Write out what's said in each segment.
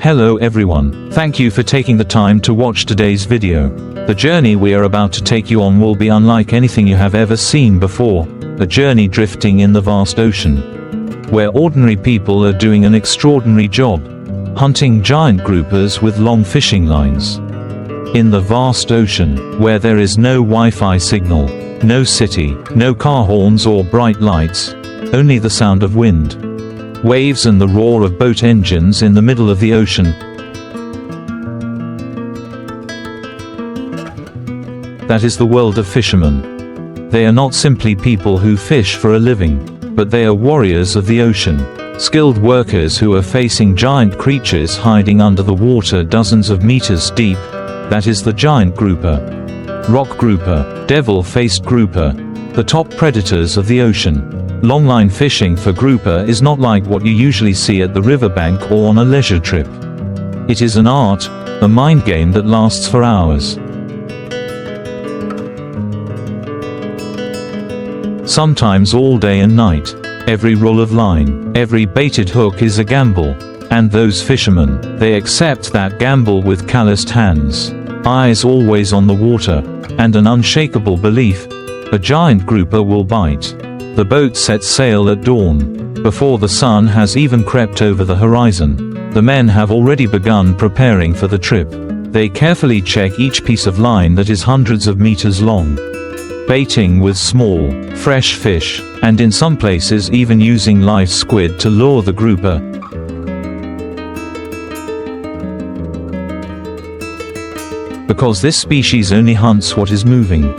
Hello everyone, thank you for taking the time to watch today's video. The journey we are about to take you on will be unlike anything you have ever seen before, a journey drifting in the vast ocean, where ordinary people are doing an extraordinary job, hunting giant groupers with long fishing lines. In the vast ocean, where there is no Wi-Fi signal, no city, no car horns or bright lights, only the sound of wind, waves and the roar of boat engines in the middle of the ocean. That is the world of fishermen. They are not simply people who fish for a living, but they are warriors of the ocean, skilled workers who are facing giant creatures hiding under the water dozens of meters deep. That is the giant grouper, rock grouper, devil-faced grouper, the top predators of the ocean. Longline fishing for grouper is not like what you usually see at the riverbank or on a leisure trip. It is an art, a mind game that lasts for hours. Sometimes all day and night. Every roll of line, every baited hook is a gamble. And those fishermen, they accept that gamble with calloused hands, eyes always on the water, and an unshakable belief: a giant grouper will bite. The boat sets sail at dawn. Before the sun has even crept over the horizon, the men have already begun preparing for the trip. They carefully check each piece of line that is hundreds of meters long, baiting with small, fresh fish, and in some places even using live squid to lure the grouper. Because this species only hunts what is moving.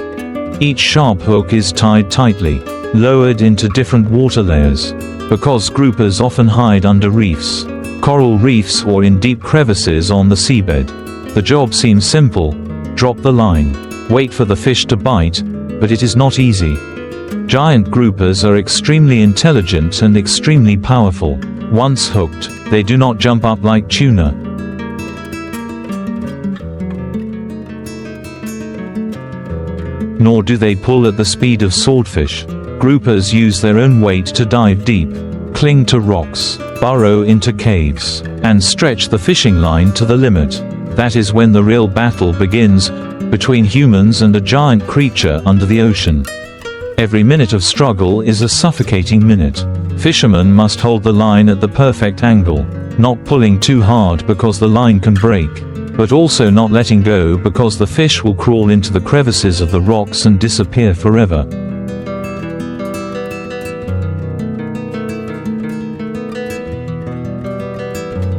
Each sharp hook is tied tightly, lowered into different water layers. Because groupers often hide under reefs, coral reefs or in deep crevices on the seabed. The job seems simple: drop the line, wait for the fish to bite, but it is not easy. Giant groupers are extremely intelligent and extremely powerful. Once hooked, they do not jump up like tuna. Nor do they pull at the speed of swordfish. Groupers use their own weight to dive deep, cling to rocks, burrow into caves, and stretch the fishing line to the limit. That is when the real battle begins, between humans and a giant creature under the ocean. Every minute of struggle is a suffocating minute. Fishermen must hold the line at the perfect angle, not pulling too hard because the line can break, but also not letting go because the fish will crawl into the crevices of the rocks and disappear forever.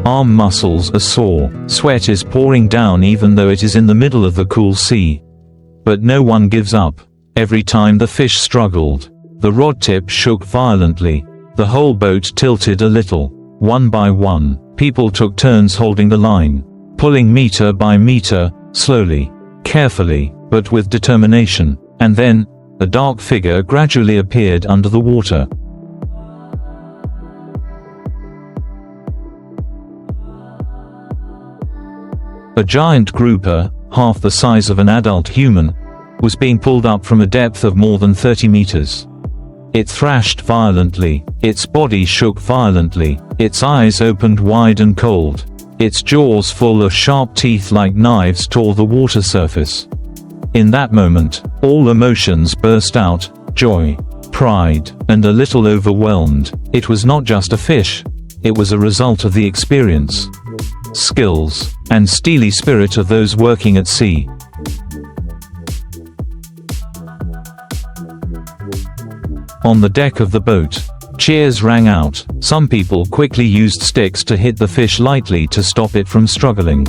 Arm muscles are sore, sweat is pouring down even though it is in the middle of the cool sea. But no one gives up. Every time the fish struggled, the rod tip shook violently. The whole boat tilted a little. One by one, people took turns holding the line, pulling meter by meter, slowly, carefully, but with determination. And then, a dark figure gradually appeared under the water. A giant grouper, half the size of an adult human, was being pulled up from a depth of more than 30 meters. It thrashed violently, its body shook violently, its eyes opened wide and cold. Its jaws full of sharp teeth like knives tore the water surface. In that moment, all emotions burst out: joy, pride, and a little overwhelmed. It was not just a fish, it was a result of the experience, skills, and steely spirit of those working at sea. On the deck of the boat, cheers rang out. Some people quickly used sticks to hit the fish lightly to stop it from struggling.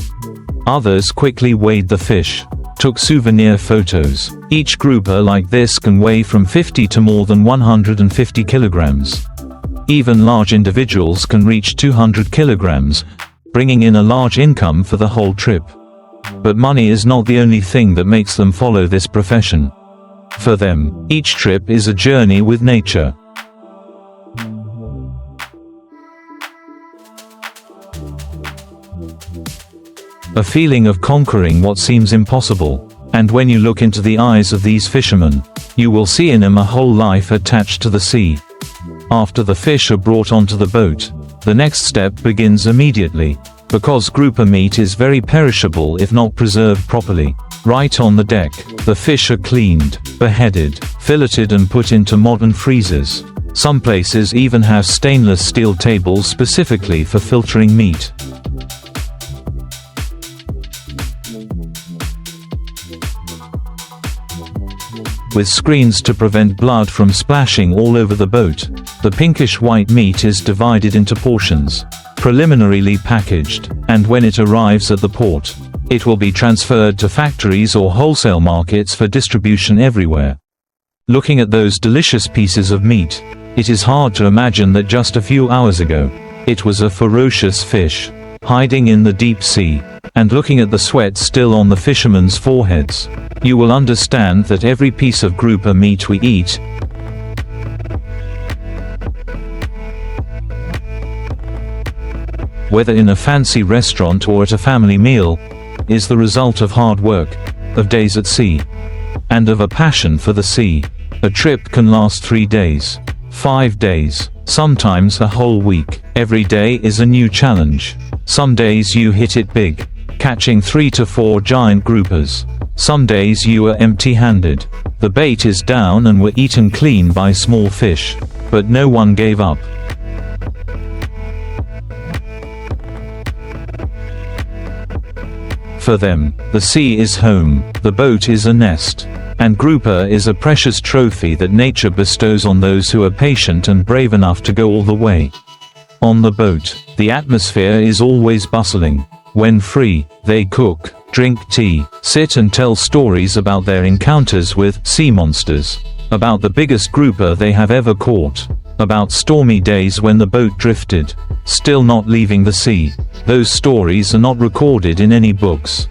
Others quickly weighed the fish, took souvenir photos. Each grouper like this can weigh from 50 to more than 150 kilograms. Even large individuals can reach 200 kilograms, bringing in a large income for the whole trip. But money is not the only thing that makes them follow this profession. For them, each trip is a journey with nature. A feeling of conquering what seems impossible. And when you look into the eyes of these fishermen, you will see in them a whole life attached to the sea. After the fish are brought onto the boat, the next step begins immediately. because grouper meat is very perishable if not preserved properly. Right on the deck, the fish are cleaned, beheaded, filleted and put into modern freezers. Some places even have stainless steel tables specifically for filtering meat. With screens to prevent blood from splashing all over the boat, the pinkish-white meat is divided into portions, preliminarily packaged, and when it arrives at the port, it will be transferred to factories or wholesale markets for distribution everywhere. Looking at those delicious pieces of meat, it is hard to imagine that just a few hours ago, it was a ferocious fish, hiding in the deep sea, and looking at the sweat still on the fishermen's foreheads, you will understand that every piece of grouper meat we eat, whether in a fancy restaurant or at a family meal, is the result of hard work, of days at sea, and of a passion for the sea. A trip can last 3 days, 5 days, sometimes a whole week. Every day is a new challenge. Some days you hit it big, catching 3 to 4 giant groupers. Some days you are empty-handed. The bait is down and were eaten clean by small fish. But no one gave up. For them, the sea is home, the boat is a nest, and grouper is a precious trophy that nature bestows on those who are patient and brave enough to go all the way. On the boat, the atmosphere is always bustling. When free, they cook, drink tea, sit and tell stories about their encounters with sea monsters, about the biggest grouper they have ever caught, about stormy days when the boat drifted, still not leaving the sea. Those stories are not recorded in any books.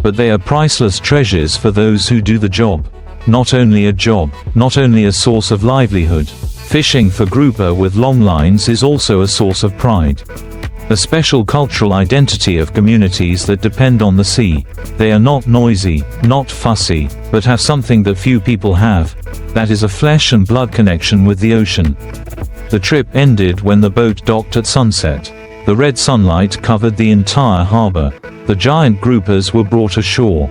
But they are priceless treasures for those who do the job. Not only a job, not only a source of livelihood. Fishing for grouper with long lines is also a source of pride. A special cultural identity of communities that depend on the sea. They are not noisy, not fussy, but have something that few people have. That is a flesh and blood connection with the ocean. The trip ended when the boat docked at sunset. The red sunlight covered the entire harbor. The giant groupers were brought ashore.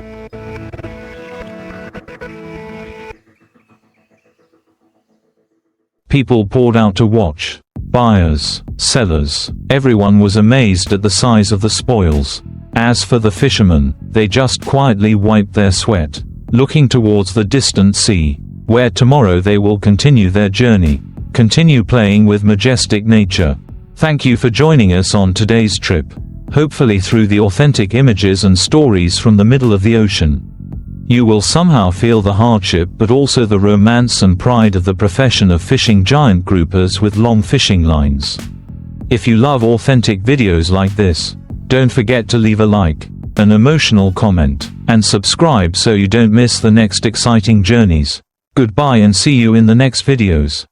People poured out to watch. Buyers, sellers, everyone was amazed at the size of the spoils. As for the fishermen, they just quietly wiped their sweat, looking towards the distant sea, where tomorrow they will continue their journey, continue playing with majestic nature. Thank you for joining us on today's trip, hopefully through the authentic images and stories from the middle of the ocean. You will somehow feel the hardship but also the romance and pride of the profession of fishing giant groupers with long fishing lines. If you love authentic videos like this, don't forget to leave a like, an emotional comment, and subscribe so you don't miss the next exciting journeys. Goodbye and see you in the next videos.